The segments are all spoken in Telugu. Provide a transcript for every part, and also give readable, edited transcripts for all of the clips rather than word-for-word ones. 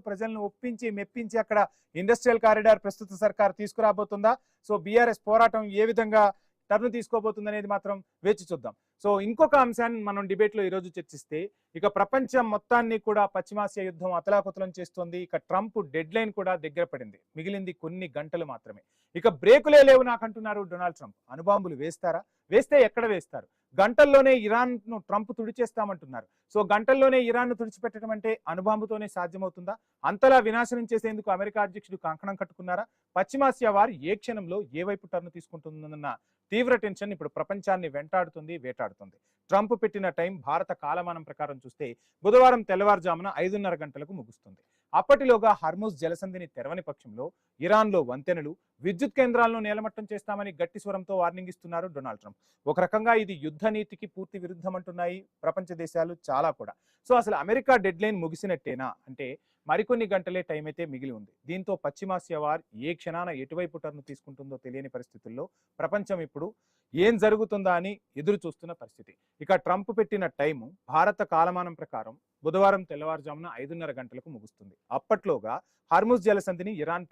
ప్రజలను ఒప్పించి మెప్పించి అక్కడ ఇండస్ట్రియల్ కారిడార్ ప్రస్తుత సర్కార్ తీసుకురాబోతుందా? సో బీఆర్ఎస్ పోరాటం ఏ విధంగా టర్న్ తీసుకోబోతుంది అనేది మాత్రం వేచి చూద్దాం. సో ఇంకొక అంశాన్ని మనం డిబేట్లో ఈరోజు చర్చిస్తే, ఇక ప్రపంచం మొత్తాన్ని కూడా పశ్చిమాసియా యుద్ధం అతలాకుతలం చేస్తోంది. ఇక ట్రంప్ డెడ్ లైన్ కూడా దగ్గర పడింది, మిగిలింది కొన్ని గంటలు మాత్రమే. ఇక బ్రేకులే లేవు నాకంటున్నారు డొనాల్డ్ ట్రంప్. అణుబాంబులు వేస్తారా? వేస్తే ఎక్కడ వేస్తారు? గంటల్లోనే ఇరాన్ను ట్రంప్ తుడిచేస్తామంటున్నారు. సో గంటల్లోనే ఇరాన్ను తుడిచిపెట్టడం అంటే అణుబాంబుతోనే సాధ్యమవుతుందా? అంతలా వినాశనం చేసేందుకు అమెరికా అధ్యక్షుడు కంకణం కట్టుకున్నారా? పశ్చిమాసియా వారు ఏ క్షణంలో ఏ వైపు టర్న్ తీసుకుంటుందన్న తీవ్ర టెన్షన్ ఇప్పుడు ప్రపంచాన్ని వేటాడుతుంది. ట్రంప్ పెట్టిన టైం భారత కాలమానం ప్రకారం చూస్తే బుధవారం తెల్లవారుజామున 5:30 గంటలకు ముగుస్తుంది. అప్పటిలోగా హర్ముజ్ జలసంధిని తెరవని పక్షంలో ఇరాన్లో వంతెనలు, విద్యుత్ కేంద్రాలను నేలమట్టం చేస్తామని గట్టి స్వరంతో వార్నింగ్ ఇస్తున్నారు డొనాల్డ్ ట్రంప్. ఒక రకంగా ఇది యుద్ధ నీతికి పూర్తి విరుద్ధం అంటున్నాయి ప్రపంచ దేశాలు చాలా కూడా. సో అసలు అమెరికా డెడ్ లైన్ ముగిసినట్టేనా అంటే మరికొన్ని గంటలే టైం అయితే మిగిలి ఉంది. దీంతో పశ్చిమాసియా వార్ ఏ క్షణాన ఎటువైపు టర్న్ తీసుకుంటుందో తెలియని పరిస్థితుల్లో ప్రపంచం ఇప్పుడు ఏం జరుగుతుందా అని ఎదురు చూస్తున్న పరిస్థితి. ఇక ట్రంప్ పెట్టిన టైము భారత కాలమానం ప్రకారం బుధవారం తెల్లవారుజామున 5:30 గంటలకు ముగుస్తుంది. అప్పట్లోగా హర్ముజ్ జలసంధిని ఇరాన్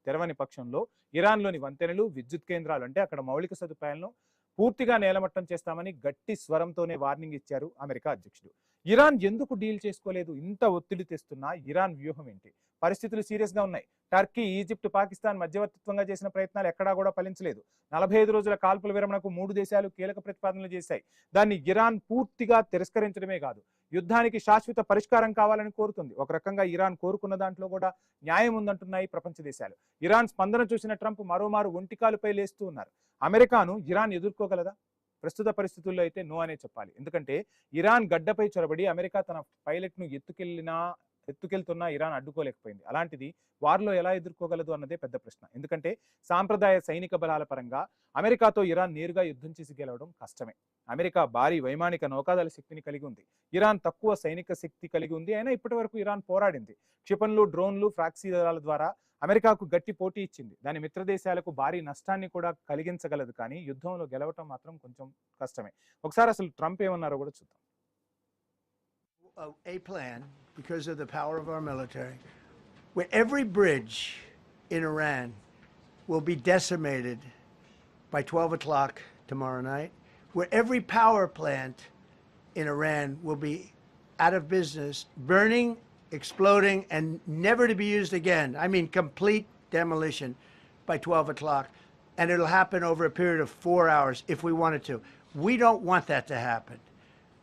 తెరవని పక్షంలో ఇరాన్లోని వంతెనలు, విద్యుత్ కేంద్రాలు అంటే అక్కడ మౌలిక సదుపాయాలను పూర్తిగా నేలమట్టం చేస్తామని గట్టి స్వరంతోనే వార్నింగ్ ఇచ్చారు అమెరికా అధ్యక్షుడు. ఇరాన్ ఎందుకు డీల్ చేసుకోలేదు? ఇంత ఒత్తిడి తెస్తున్నా ఇరాన్ వ్యూహం ఏంటి? పరిస్థితులు సీరియస్ గా ఉన్నాయి. టర్కీ, ఈజిప్ట్, పాకిస్తాన్ మధ్యవర్తిత్వంగా చేసిన ప్రయత్నాలు ఎక్కడా కూడా ఫలించలేదు. 45 రోజుల కాల్పుల విరమణకు 3 దేశాలు కీలక ప్రతిపాదనలు చేశాయి. దాన్ని ఇరాన్ పూర్తిగా తిరస్కరించడమే కాదు, యుద్ధానికి శాశ్వత పరిష్కారం కావాలని కోరుతుంది. ఒక రకంగా ఇరాన్ కోరుకున్న దాంట్లో కూడా న్యాయం ఉందంటున్నాయి ప్రపంచ దేశాలు. ఇరాన్ స్పందన చూసిన ట్రంప్ మరోమారు ఒంటికాలుపై లేస్తూ ఉన్నారు. అమెరికాను ఇరాన్ ఎదుర్కోగలదా? ప్రస్తుత పరిస్థితుల్లో అయితే నో అనే చెప్పాలి. ఎందుకంటే ఇరాన్ గడ్డపై చొరబడి అమెరికా తన పైలట్ను ఎత్తుకెళ్తున్నా ఇరాన్ అడ్డుకోలేకపోయింది. అలాంటిది వార్లో ఎలా ఎదుర్కోగలదు అన్నదే పెద్ద ప్రశ్న. ఎందుకంటే సాంప్రదాయ సైనిక బలాల పరంగా అమెరికాతో ఇరాన్ నేరుగా యుద్ధం చేసి గెలవడం కష్టమే. అమెరికా భారీ వైమానిక నౌకాదళ శక్తిని కలిగి ఉంది, ఇరాన్ తక్కువ సైనిక శక్తి కలిగి ఉంది. అయినా ఇప్పటి వరకు ఇరాన్ పోరాడింది. క్షిపణులు, డ్రోన్లు, ఫ్రాక్సీ దళాల ద్వారా అమెరికాకు గట్టి పోటీ ఇచ్చింది. దాని మిత్ర దేశాలకు భారీ నష్టాన్ని కూడా కలిగించగలదు. కానీ యుద్ధంలో గెలవటం మాత్రం కొంచెం కష్టమే. ఒకసారి అసలు ట్రంప్ ఏమన్నారో కూడా చూద్దాం. A plan, because of the power of our military, where every bridge in Iran will be decimated by 12 o'clock tomorrow night, where every power plant in Iran will be out of business, burning, exploding, and never to be used again. I mean, complete demolition by 12 o'clock. And it'll happen over a period of 4 hours if we wanted to. We don't want that to happen.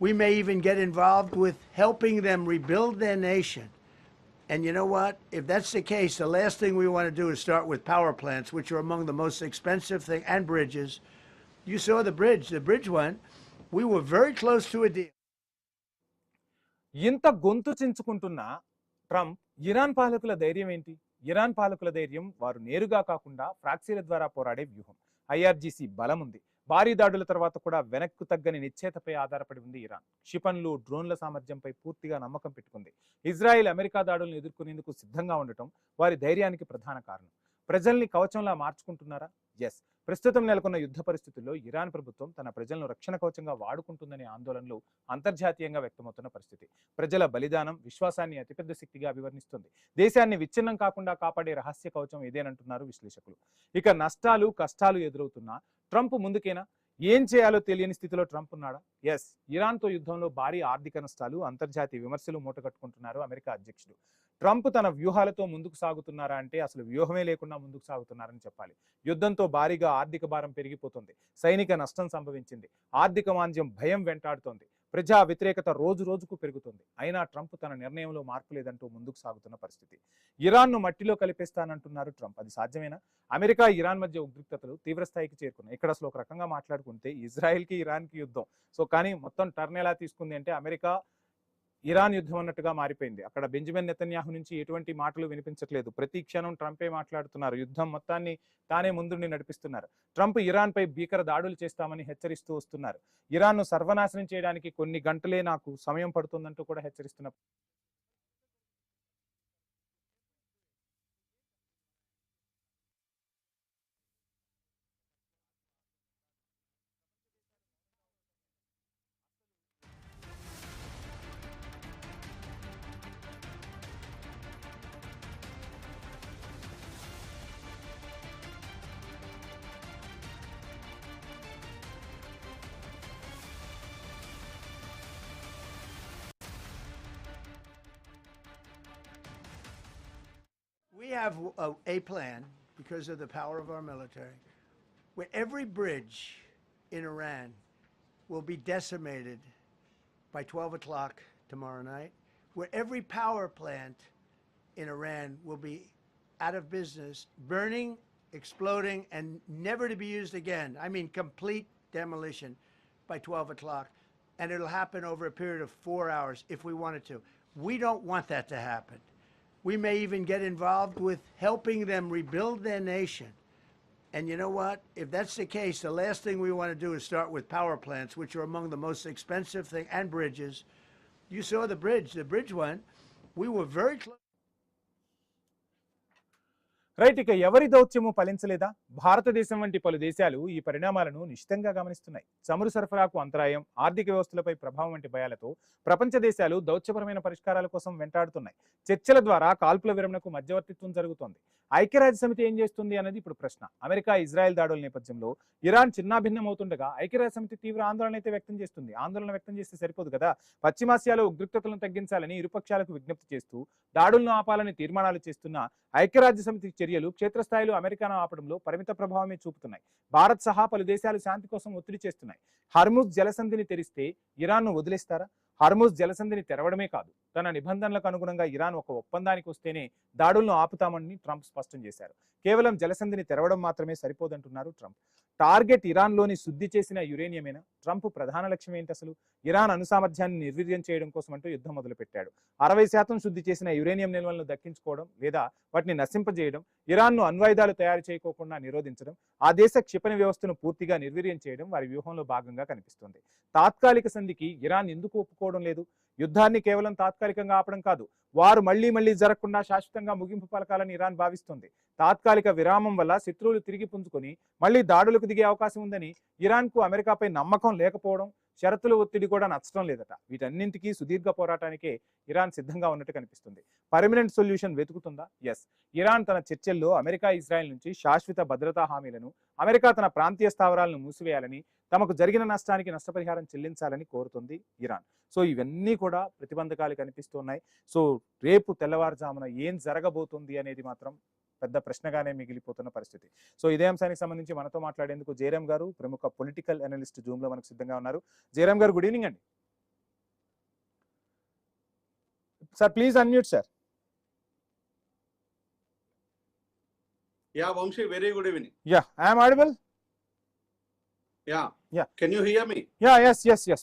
We may even get involved with helping them rebuild their nation. And you know what? If that's the case, the last thing we want to do is start with power plants, which are among the most expensive thing, and bridges. You saw the bridge went. We were very close to a deal. ఇంత గొంతు చించుకుంటున్న ట్రంప్ ఇరాన్ పాలకుల ధైర్యం ఏంటి? ఇరాన్ పాలకుల ధైర్యం వారు నేరుగా కాకుండా ఫ్రాక్సీల ద్వారా పోరాడే వ్యూహం. IRGC బలం ఉంది. భారీ దాడుల తర్వాత కూడా వెనక్కు తగ్గని నిశ్చేతపై ఆధారపడి ఉంది ఇరాన్. క్షిపణులు, డ్రోన్ల సామర్థ్యంపై పూర్తిగా నమ్మకం పెట్టుకుంది. ఇజ్రాయెల్, అమెరికా దాడులను ఎదుర్కొనేందుకు సిద్ధంగా ఉండటం వారి ధైర్యానికి ప్రధాన కారణం. ప్రజల్ని కవచంలా మార్చుకుంటున్నారా? ఎస్. ప్రస్తుతం నెలకొన్న యుద్ధ పరిస్థితుల్లో ఇరాన్ ప్రభుత్వం తన ప్రజలను రక్షణ కవచంగా వాడుకుంటుందనే ఆందోళనలు అంతర్జాతీయంగా వ్యక్తమవుతున్న పరిస్థితి. ప్రజల బలిదానం విశ్వాసాన్ని అతిపెద్ద శక్తిగా అభివర్ణిస్తుంది. దేశాన్ని విచ్ఛిన్నం కాకుండా కాపాడే రహస్య కవచం ఇదేనంటున్నారు విశ్లేషకులు. ఇక నష్టాలు, కష్టాలు ఎదురవుతున్నా ట్రంప్ ముందుకేనా? ఏం చేయాలో తెలియని స్థితిలో ట్రంప్ ఉన్నాడా? ఎస్. ఇరాన్తో యుద్ధంలో భారీ ఆర్థిక నష్టాలు, అంతర్జాతీయ విమర్శలు మూటగట్టుకుంటున్నారు అమెరికా అధ్యక్షుడు. ట్రంప్ తన వ్యూహాలతో ముందుకు సాగుతున్నారా అంటే అసలు వ్యూహమే లేకుండా ముందుకు సాగుతున్నారని చెప్పాలి. యుద్ధంతో భారీగా ఆర్థిక భారం పెరిగిపోతుంది, సైనిక నష్టం సంభవించింది, ఆర్థిక మాంద్యం భయం వెంటాడుతోంది, ప్రజా వ్యతిరేకత రోజు రోజుకు పెరుగుతుంది. అయినా ట్రంప్ తన నిర్ణయంలో మార్పు లేదంటూ ముందుకు సాగుతున్న పరిస్థితి. ఇరాన్ను మట్టిలో కలిపేస్తానంటున్నారు ట్రంప్. అది సాధ్యమేనా? అమెరికా, ఇరాన్ మధ్య ఉద్రిక్తతలు తీవ్రస్థాయికి చేరుకున్నాయి. ఇక్కడ అసలు ఒక రకంగా మాట్లాడుకుంటే ఇజ్రాయెల్కి, ఇరాన్కి యుద్ధం. సో కానీ మొత్తం టర్న్ ఎలా తీసుకుంది అంటే అమెరికా ఇరాన్ యుద్ధం అన్నట్టుగా మారిపోయింది. అక్కడ బెంజమిన్ నెతన్యాహు నుంచి ఎటువంటి మాటలు వినిపించట్లేదు. ప్రతి క్షణం ట్రంపే మాట్లాడుతున్నారు. యుద్ధం మొత్తాన్ని తానే ముందుండి నడిపిస్తున్నారు. ట్రంప్ ఇరాన్పై భీకర దాడులు చేస్తామని హెచ్చరిస్తూ వస్తున్నారు. ఇరాన్ను సర్వనాశనం చేయడానికి కొన్ని గంటలే నాకు సమయం పడుతుందంటూ కూడా హెచ్చరిస్తున్నారు. have a plan because of the power of our military where every bridge in Iran will be decimated by 12 o'clock tomorrow night, where every power plant in Iran will be out of business, burning, exploding, and never to be used again. I mean, complete demolition by 12 o'clock. And it'll happen over a period of 4 hours if we wanted to. We don't want that to happen. We may even get involved with helping them rebuild their nation. And you know what? If that's the case, the last thing we want to do is start with power plants, which are among the most expensive thing, and bridges. You saw the bridge one. We were very close. Right, ఇక ఎవరి దౌత్యము ఫలించలేదా? భారతదేశం వంటి పలు దేశాలు ఈ పరిణామాలను నిశితంగా గమనిస్తున్నాయి. చమురు సరఫరాకు అంతరాయం, ఆర్థిక వ్యవస్థలపై ప్రభావం వంటి భయాలతో ప్రపంచ దేశాలు దౌత్యపరమైన పరిష్కారాల కోసం వెంటాడుతున్నాయి. చర్చల ద్వారా కాల్పుల విరమణకు మధ్యవర్తిత్వం జరుగుతోంది. ఐక్యరాజ్య సమితి ఏం చేస్తుంది అన్నది ఇప్పుడు ప్రశ్న. అమెరికా ఇజ్రాయెల్ దాడుల నేపథ్యంలో ఇరాన్ చిన్నాభిన్నమవుతుండగా ఐక్యరాజ్య సమితి తీవ్ర ఆందోళన అయితే వ్యక్తం చేస్తుంది. ఆందోళన వ్యక్తం చేస్తే సరిపోదు కదా, పశ్చిమాసియాలో ఉద్రిక్తతలను తగ్గించాలని ఇరుపక్షాలకు విజ్ఞప్తి చేస్తూ దాడులను ఆపాలని తీర్మానాలు చేస్తున్న ఐక్యరాజ్య సమితి చర్యలు క్షేత్రస్థాయిలో అమెరికాను ఆపడంలో పరిమిత ప్రభావమే చూపుతున్నాయి. భారత్ సహా పలు దేశాలు శాంతి కోసం ఒత్తిడి చేస్తున్నాయి. హర్ముజ్ జలసంధిని తెరిస్తే ఇరాన్ను వదిలేస్తారా? హర్ముజ్ జలసంధిని తెరవడమే కాదు, తన నిబంధనలకు అనుగుణంగా ఇరాన్ ఒక ఒప్పందానికి వస్తేనే దాడులను ఆపుతామని ట్రంప్ స్పష్టం చేశారు. కేవలం జలసంధిని తెరవడం మాత్రమే సరిపోదంటున్నారు ట్రంప్. టార్గెట్ ఇరాన్లోని శుద్ధి చేసిన యురేనియమేనా? ట్రంప్ ప్రధాన లక్ష్యం ఏంటి అసలు? ఇరాన్ అణుసామర్థ్యాన్ని నిర్వీర్యం చేయడం కోసం అంటూ యుద్ధం మొదలుపెట్టాడు. 60% శుద్ధి చేసిన యురేనియం నిల్వలను దక్కించుకోవడం లేదా వాటిని నశింపజేయడం, ఇరాన్ను అణ్వాయుధాలు తయారు చేయకోకుండా నిరోధించడం, ఆ దేశ క్షిపణి వ్యవస్థను పూర్తిగా నిర్వీర్యం చేయడం వారి వ్యూహంలో భాగంగా కనిపిస్తుంది. తాత్కాలిక సంధికి ఇరాన్ ఎందుకు ఒప్పుకోవడం లేదు? యుద్ధాన్ని కేవలం తాత్కాలికంగా ఆపడం కాదు, వారు మళ్లీ జరగకుండా శాశ్వతంగా ముగింపు పలకాలని ఇరాన్ భావిస్తుంది. తాత్కాలిక విరామం వల్ల శత్రువులు తిరిగి పుంజుకొని మళ్లీ దాడులకు దిగే అవకాశం ఉందని ఇరాన్కు అమెరికాపై నమ్మకం లేకపోవడం, షరతుల ఒత్తిడి కూడా నచ్చడం లేదట. వీటన్నింటికీ సుదీర్ఘ పోరాటానికే ఇరాన్ సిద్ధంగా ఉన్నట్టు కనిపిస్తుంది. పర్మనెంట్ సొల్యూషన్ వెతుకుతుందా? ఎస్. ఇరాన్ తన చర్చల్లో అమెరికా ఇజ్రాయెల్ నుంచి శాశ్వత భద్రతా హామీలను, అమెరికా తన ప్రాంతీయ స్థావరాలను మూసివేయాలని, తమకు జరిగిన నష్టానికి నష్టపరిహారం చెల్లించాలని కోరుతుంది ఇరాన్. సో ఇవన్నీ కూడా ప్రతిబంధకాలు కనిపిస్తున్నాయి. సో రేపు తెల్లవారుజామున ఏం జరగబోతుంది అనేది మాత్రం పెద్ద ప్రశ్నగానే మిగిలిపోతున్న పరిస్థితి. సో ఇదే అంశానికి సంబంధించి మనతో మాట్లాడేందుకు జయరామ్ గారు, ప్రముఖ పొలిటికల్ అనలిస్ట్, జూమ్ లో మనకు సిద్ధంగా ఉన్నారు. జయరామ్ గారు, గుడ్ ఈవినింగ్ అండి. Sir please unmute sir. Yeah, Vamshi, very good evening. Yeah, I am audible. Yeah. Yeah. Can you hear me? Yeah, yes.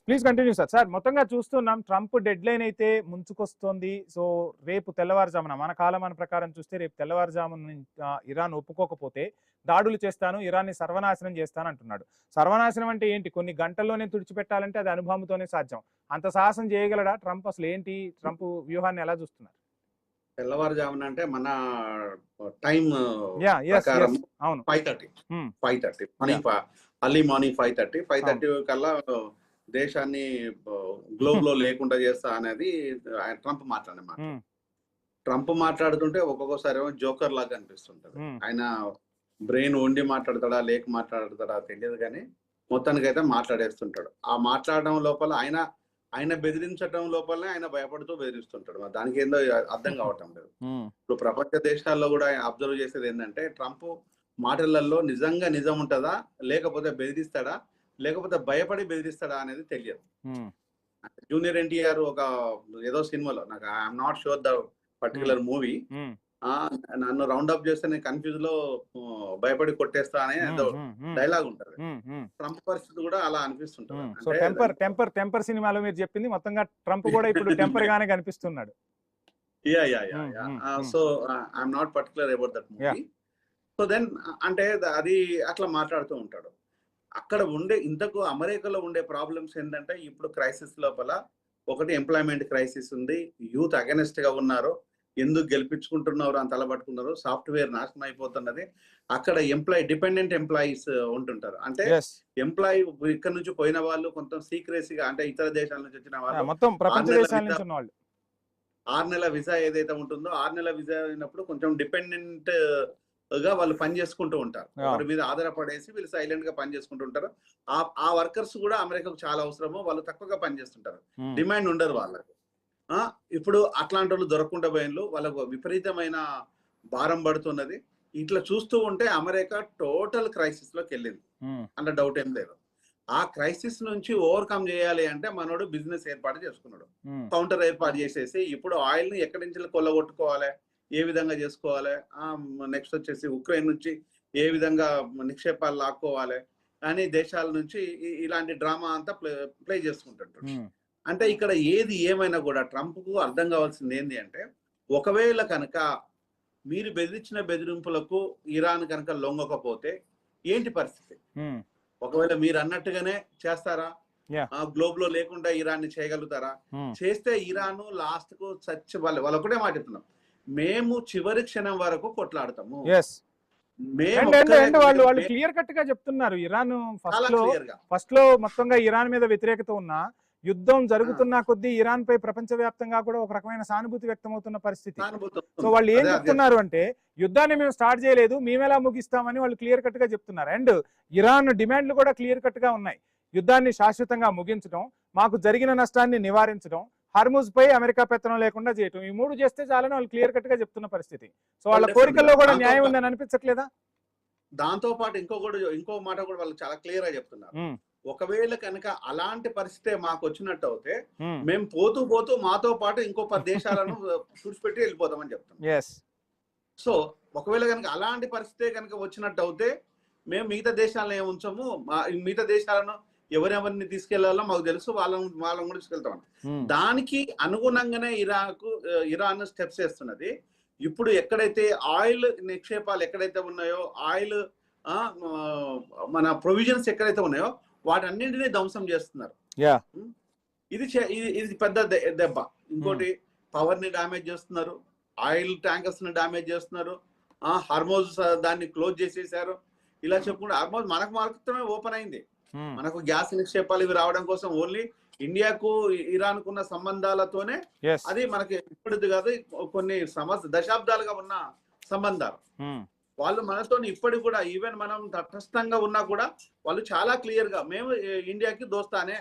Please continue, sir. Sir మొత్తంగా చూస్తున్నాం ట్రంప్ డెడ్ లైన్ అయితే ముంచుకొస్తోంది. సో రేపు తెల్లవారుజామున, మన కాలమాన ప్రకారం చూస్తే రేపు తెల్లవారుజామున ఇరాన్ ఒప్పుకోకపోతే దాడులు చేస్తాను, ఇరాన్ని సర్వనాశనం చేస్తాను అంటున్నాడు. సర్వనాశనం అంటే ఏంటి? కొన్ని గంటల్లోనే తుడిచిపెట్టాలంటే అది అనుభవంతోనే సాధ్యం. అంత సాహసం చేయగలడా ట్రంప్? అసలు ఏంటి ట్రంప్ వ్యూహాన్ని ఎలా చూస్తున్నారు? తెల్లవారుజామున అంటే మన టైం అవును 5:30 మార్నింగ్, అర్లీ మార్నింగ్ 5:30 కల్లా దేశాన్ని గ్లోబ్ లో లేకుండా చేస్తా అనేది ట్రంప్ మాట్లాడే. ట్రంప్ మాట్లాడుతుంటే ఒక్కొక్కసారి ఏమో జోకర్ లాగా అనిపిస్తుంటది. ఆయన బ్రెయిన్ ఉండి మాట్లాడతాడా లేక మాట్లాడతాడా తెలియదు, కానీ మొత్తానికి అయితే మాట్లాడేస్తుంటాడు. ఆ మాట్లాడడం లోపల ఆయన బెదిరించడం లోపలనే ఆయన భయపడుతూ బెదిరిస్తుంటాడు. దానికి ఏందో అర్థం కావటం లేదు. ఇప్పుడు ప్రపంచ దేశాల్లో కూడా అబ్జర్వ్ చేసేది ఏంటంటే, ట్రంప్ మాటలలో నిజంగా నిజం ఉంటుందా, లేకపోతే బెదిరిస్తాడా, లేకపోతే భయపడి బెదిరిస్తాడా అనేది తెలియదు. జూనియర్ ఎన్టీఆర్ ఒక ఏదో సినిమాలో, నాకు I'm not sure the particular movie, నన్ను రౌండ్ అప్ చేస్తే నేను కన్ఫ్యూజ్ లో భయపడి కొట్టేస్తా అనే డైలాగ్ ఉంటది. ట్రంప్ పరిస్థితి కూడా అలా అనిపిస్తుంటది. టెంపర్ సినిమాలో మీరు చెప్పింది మొత్తంగా ట్రంప్ కూడా ఇప్పుడు టెంపర్ గానే కనిపిస్తున్నాడు. So I'm not particular about that movie. So then అంటే అది అట్లా మాట్లాడుతూ ఉంటాడు. అక్కడ ఉండే ఇంతకు అమెరికాలో ఉండే ప్రాబ్లమ్స్ ఏంటంటే, ఇప్పుడు క్రైసిస్ లోపల ఒకటి ఎంప్లాయ్మెంట్ క్రైసిస్ ఉంది, యూత్ అగెనిస్ట్ గా ఉన్నారు, ఎందుకు గెలిపించుకుంటున్నారు అని తలబట్టుకున్నారు, సాఫ్ట్వేర్ నాశనం అయిపోతున్నది. అక్కడ డిపెండెంట్ ఎంప్లాయీస్ ఉంటుంటారు. అంటే ఎంప్లాయీ ఇక్కడ నుంచి పోయిన వాళ్ళు కొంత సీక్రెసీగా, అంటే ఇతర దేశాల నుంచి వచ్చిన వాళ్ళు 6 నెలల వీసా ఏదైతే ఉంటుందో, 6 నెలల వీసా అయినప్పుడు కొంచెం డిపెండెంట్ గా వాళ్ళు పని చేసుకుంటూ ఉంటారు. వారి మీద ఆధారపడేసి వీళ్ళు సైలెంట్ గా పని చేసుకుంటూ ఉంటారు. ఆ వర్కర్స్ కూడా అమెరికాకు చాలా అవసరము, వాళ్ళు తక్కువగా పని చేస్తుంటారు, డిమాండ్ ఉండదు వాళ్ళకు. ఇప్పుడు అట్లాంటి వాళ్ళు దొరకకుండా పోయినలు, వాళ్ళకు విపరీతమైన భారం పడుతున్నది. ఇట్లా చూస్తూ ఉంటే అమెరికా టోటల్ క్రైసిస్ లోకి వెళ్ళింది, అందులో డౌట్ ఏం లేదు. ఆ క్రైసిస్ నుంచి ఓవర్కమ్ చేయాలి అంటే మనోడు బిజినెస్ ఏర్పాటు చేసుకున్నాడు, కౌంటర్ ఏర్పాటు చేసేసి ఇప్పుడు ఆయిల్ ని ఎక్కడి నుంచి కొల్లగొట్టుకోవాలి, ఏ విధంగా చేసుకోవాలి, నెక్స్ట్ వచ్చేసి ఉక్రెయిన్ నుంచి ఏ విధంగా నిక్షేపాలు లాక్కోవాలి అని దేశాల నుంచి ఇలాంటి డ్రామా అంతా ప్లే చేసుకుంటుంటాడు. అంటే ఇక్కడ ఏది ఏమైనా కూడా ట్రంప్ కు అర్థం కావాల్సింది ఏంటి అంటే, ఒకవేళ కనుక మీరు బెదిరించిన బెదిరింపులకు ఇరాన్ కనుక లొంగకపోతే ఏంటి పరిస్థితి? ఒకవేళ మీరు అన్నట్టుగానే చేస్తారా? గ్లోబ్ లో లేకుండా ఇరాన్ ని చేయగలుగుతారా? చేస్తే ఇరాన్ లాస్ట్ కు చచ్చి వాళ్ళు ఒకటే మాట చెప్తున్నాం, మేము చివరి క్షణం వరకు కొట్లాడతాము. వాళ్ళు క్లియర్ కట్ గా చెప్తున్నారు. ఇరాన్ ఫస్ట్ లో మొత్తంగా ఇరాన్ మీద వ్యతిరేకత ఉన్నా యుద్ధం జరుగుతున్న కొద్దీ ఇరాన్ పై ప్రపంచవ్యాప్తంగా కూడా ఒక రకమైన సానుభూతి వ్యక్తమవుతున్న పరిస్థితి. సో వాళ్ళు ఏం చెప్తున్నారు అంటే, యుద్ధాన్ని మేము స్టార్ట్ చేయలేదు, మేమెలా ముగిస్తామని వాళ్ళు క్లియర్ కట్ గా చెప్తున్నారు. అండ్ ఇరాన్ డిమాండ్లు కూడా క్లియర్ కట్ గా ఉన్నాయి. యుద్ధాన్ని శాశ్వతంగా ముగించడం, మాకు జరిగిన నష్టాన్ని నివారించడం, హర్ముజ్ పై అమెరికా పెత్తనం లేకుండా చేయటం, ఈ మూడు చేస్తే చాలని వాళ్ళు క్లియర్ కట్ గా చెప్తున్న పరిస్థితి. సో వాళ్ళ కోరికల్లో కూడా న్యాయం ఉందని అనిపించట్లేదా? దాంతో పాటు ఇంకో మాట కూడా వాళ్ళు చాలా క్లియర్ గా చెప్తున్నారు, ఒకవేళ కనుక అలాంటి పరిస్థితి మాకు వచ్చినట్టు అయితే మేము పోతూ మాతో పాటు ఇంకో 10 దేశాలను చూసిపెట్టి వెళ్ళిపోతామని చెప్తాం. సో ఒకవేళ కనుక అలాంటి పరిస్థితి కనుక వచ్చినట్టు అయితే మేము మిగతా దేశాలను ఏమి ఉంచము, మిగతా దేశాలను ఎవరెవరిని తీసుకెళ్లాలో మాకు తెలుసు, వాళ్ళని కూడా తీసుకెళ్తాం. దానికి అనుగుణంగానే ఇరాన్ స్టెప్స్ వేస్తున్నది. ఇప్పుడు ఎక్కడైతే ఆయిల్ నిక్షేపాలు ఎక్కడైతే ఉన్నాయో, ఆయిల్ మన ప్రొవిజన్స్ ఎక్కడైతే ఉన్నాయో వాటన్నింటినీ ధ్వంసం చేస్తున్నారు. ఇది పెద్ద దెబ్బ. ఇంకోటి పవర్ ని డామేజ్ చేస్తున్నారు, ఆయిల్ ట్యాంకర్స్ ని డామేజ్ చేస్తున్నారు, హార్మోజ్ దాన్ని క్లోజ్ చేసేసారు. ఇలా చెప్పుకుంటే హార్మోజ్ మనకు మాత్రమే ఓపెన్ అయింది. మనకు గ్యాస్ నిక్షేపాలు ఇవి రావడం కోసం ఓన్లీ ఇండియాకు ఇరాన్ కున్న సంబంధాలతోనే అది మనకి ఇప్పటిది కాదు, కొన్ని దశాబ్దాలుగా ఉన్న సంబంధాలు. వాళ్ళు మనతో ఇప్పటికి కూడా ఈవెన్ మనం తటస్థంగా ఉన్నా కూడా వాళ్ళు చాలా క్లియర్ గా మేము ఇండియాకి దోస్తానే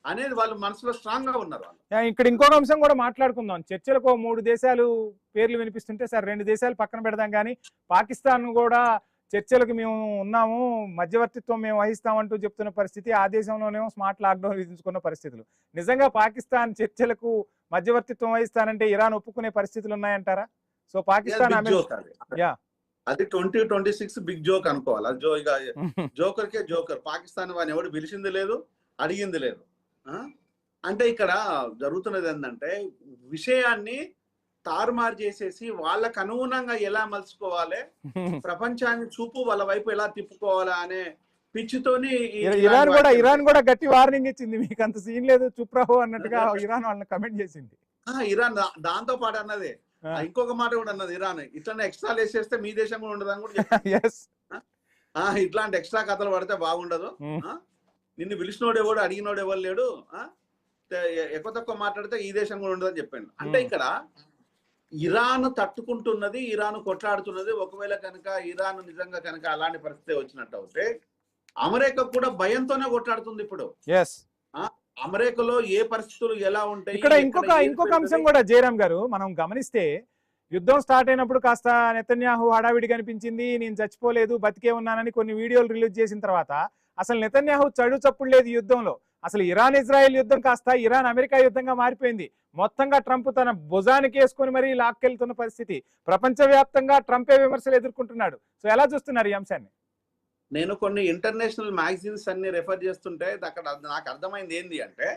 అనేది వాళ్ళు మనసులో స్ట్రాంగ్ గా ఉన్నారు. ఇక్కడ ఇంకొక అంశం కూడా మాట్లాడుకుందాం. చర్చలకు 3 దేశాలు పేర్లు వినిపిస్తుంటే, సార్ 2 దేశాలు పక్కన పెడదాం కానీ పాకిస్తాన్ కూడా చర్చలకు మేము ఉన్నాము, మధ్యవర్తిత్వం మేము వహిస్తామంటూ చెప్తున్న పరిస్థితి. ఆ దేశంలోనేమో స్మార్ట్ లాక్డౌన్ విధించుకున్న పరిస్థితులు. నిజంగా పాకిస్తాన్ చర్చలకు మధ్యవర్తిత్వం వహిస్తానంటే ఇరాన్ ఒప్పుకునే పరిస్థితులు ఉన్నాయంటారా? సో పాకిస్తాన్ అది 2026 బిగ్ జోక్ అనుకోవాలి. అది జోకర్కే జోకర్. పాకిస్తాన్ వాడిని ఎవడు పిలిచింది లేదు, అడిగింది లేదు. అంటే ఇక్కడ జరుగుతున్నది ఏంటంటే, విషయాన్ని తారుమారు చేసేసి వాళ్ళకు అనుగుణంగా ఎలా మలుచుకోవాలి, ప్రపంచాన్ని చూపు వాళ్ళ వైపు ఎలా తిప్పుకోవాలా అనే పిచ్చితోని ఇరాన్ కూడా గట్టి వార్నింగ్ ఇచ్చింది, మీకు అంత సీన్ లేదు చుప్రాహో అన్నట్టుగా ఇరాన్ వాళ్ళని కమెంట్ చేసింది. ఇరాన్ దాంతో పాటు అన్నది ఇంకొక మాట కూడా అన్నది, ఇరాన్ ఇట్లా ఎక్స్ట్రా వేసేస్తే మీ దేశం కూడా ఉండదు అని కూడా. ఇట్లాంటి ఎక్స్ట్రా కథలు పడితే బాగుండదు, నిన్ను పిలిచినోడు ఎవడు అడిగినోడు ఎవరు లేడు, ఎక్కువ తక్కువ మాట్లాడితే ఈ దేశం కూడా ఉండదు అని చెప్పాను. అంటే ఇక్కడ ఇరాన్ తట్టుకుంటున్నది, ఇరాన్ కొట్లాడుతున్నది. ఒకవేళ కనుక ఇరాన్ నిజంగా కనుక అలాంటి పరిస్థితి వచ్చినట్టు అయితే అమెరికా కూడా భయంతోనే కొట్లాడుతుంది ఇప్పుడు. అమెరికాలో ఏ పరిస్థితులు ఎలా ఉంటాయి. ఇక్కడ ఇంకొక అంశం కూడా జయరామ్ గారు మనం గమనిస్తే, యుద్ధం స్టార్ట్ అయినప్పుడు కాస్త నెతన్యాహు హడావిడి కనిపించింది, నేను చచ్చిపోలేదు బతికే ఉన్నానని కొన్ని వీడియోలు రిలీజ్ చేసిన తర్వాత అసలు నెతన్యాహు చప్పుడు లేదు యుద్ధంలో. అసలు ఇరాన్ ఇజ్రాయెల్ యుద్ధం కాస్త ఇరాన్ అమెరికా యుద్ధంగా మారిపోయింది. మొత్తంగా ట్రంప్ తన భుజానికి వేసుకుని మరీ లాక్కెళ్తున్న పరిస్థితి. ప్రపంచవ్యాప్తంగా ట్రంపే విమర్శలు ఎదుర్కొంటున్నాడు. సో ఎలా చూస్తున్నారు ఈ అంశాన్ని? నేను కొన్ని ఇంటర్నేషనల్ మ్యాగజైన్స్ అన్ని రెఫర్ చేస్తుంటే అక్కడ నాకు అర్థమైంది ఏంది అంటే,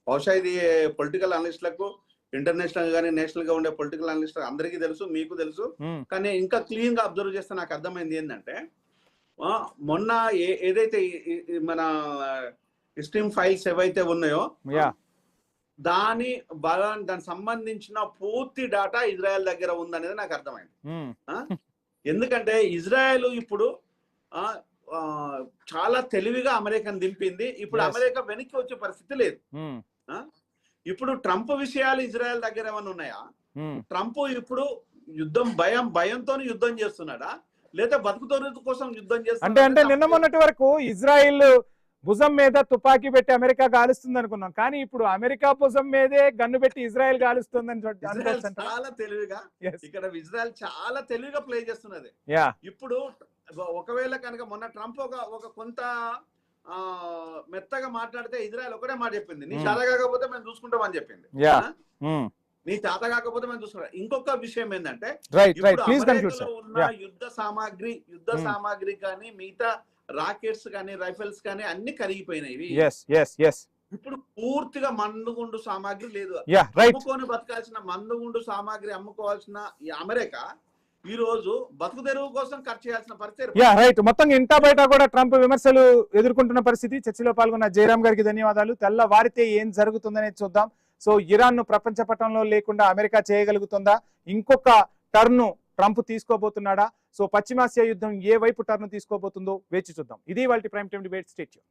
బహుశా ఇది పొలిటికల్ అనలిస్టులకు ఇంటర్నేషనల్ గానీ నేషనల్ గా ఉండే పొలిటికల్ అనలిస్ట్ అందరికీ తెలుసు, మీకు తెలుసు, కానీ ఇంకా క్లీన్ గా అబ్జర్వ్ చేస్తే నాకు అర్థమైంది ఏంటంటే, మొన్న ఏదైతే మన స్ట్రీమ్ ఫైల్స్ ఏవైతే ఉన్నాయో దానికి సంబంధించిన పూర్తి డేటా ఇజ్రాయెల్ దగ్గర ఉందనేది నాకు అర్థమైంది. ఎందుకంటే ఇజ్రాయెల్ ఇప్పుడు చాలా తెలివిగా అమెరికాను దింపింది. ఇప్పుడు అమెరికా వెనక్కి వచ్చే పరిస్థితి లేదు. ఇప్పుడు ట్రంప్ విషయాలు ఇజ్రాయెల్ దగ్గర ఏమైనా ఉన్నాయా? ట్రంప్ ఇప్పుడు భయంతో యుద్ధం చేస్తున్నాడా, లేదా బతుకుతోరు కోసం యుద్ధం చేస్తున్నాడా? అంటే నిన్న మొన్నటి వరకు ఇజ్రాయెల్ భుజం మీద తుపాకీ పెట్టి అమెరికా గాలుస్తుంది అనుకున్నాం, కానీ ఇప్పుడు అమెరికా భుజం మీదే గన్ను పెట్టి ఇజ్రాయెల్ గాలుస్తుందని ఇజ్రాయెల్ చాలా తెలివిగా ఇక్కడ ఇజ్రాయెల్ చాలా తెలివిగా ప్లే చేస్తున్నది. ఇప్పుడు ఒకవేళ కనుక మొన్న ట్రంప్ ఒక కొంత మెత్తగా మాట్లాడితే ఇజ్రాయెల్ ఒకటే మాట చెప్పింది, నీ చేత కాకపోతే మేము చూసుకుంటామని చెప్పింది. నీ చేత కాకపోతే మేము చూసుకుంటాం. ఇంకొక విషయం ఏంటంటే ఉన్న యుద్ధ సామాగ్రి కానీ మిగతా రాకెట్స్ కానీ రైఫిల్స్ కానీ అన్ని కరిగిపోయినాయి. ఇప్పుడు పూర్తిగా మందుగుండు సామాగ్రి లేదు. అమ్ముకొని బతకాల్సిన మందుగుండు సామాగ్రి అమ్ముకోవాల్సిన ఈ అమెరికా ఈ రోజు బతుకు తెరువు కోసం ఖర్చు చేయాల్సిన పరిస్థితి. రైట్. మొత్తం ఇంటా బయట కూడా ట్రంప్ విమర్శలు ఎదుర్కొంటున్న పరిస్థితి. చర్చలో పాల్గొన్న జయరామ్ గారికి ధన్యవాదాలు. తెల్లవారితే ఏం జరుగుతుందనేది చూద్దాం. సో ఇరాన్ ను ప్రపంచ పటంలో లేకుండా అమెరికా చేయగలుగుతుందా? ఇంకొక టర్న్ ట్రంప్ తీసుకోబోతున్నాడా? సో పశ్చిమాసియా యుద్ధం ఏ వైపు టర్న్ తీసుకోబోతుందో వేచి చూద్దాం. ఇది వాళ్ళ prime time debate. Stay tuned.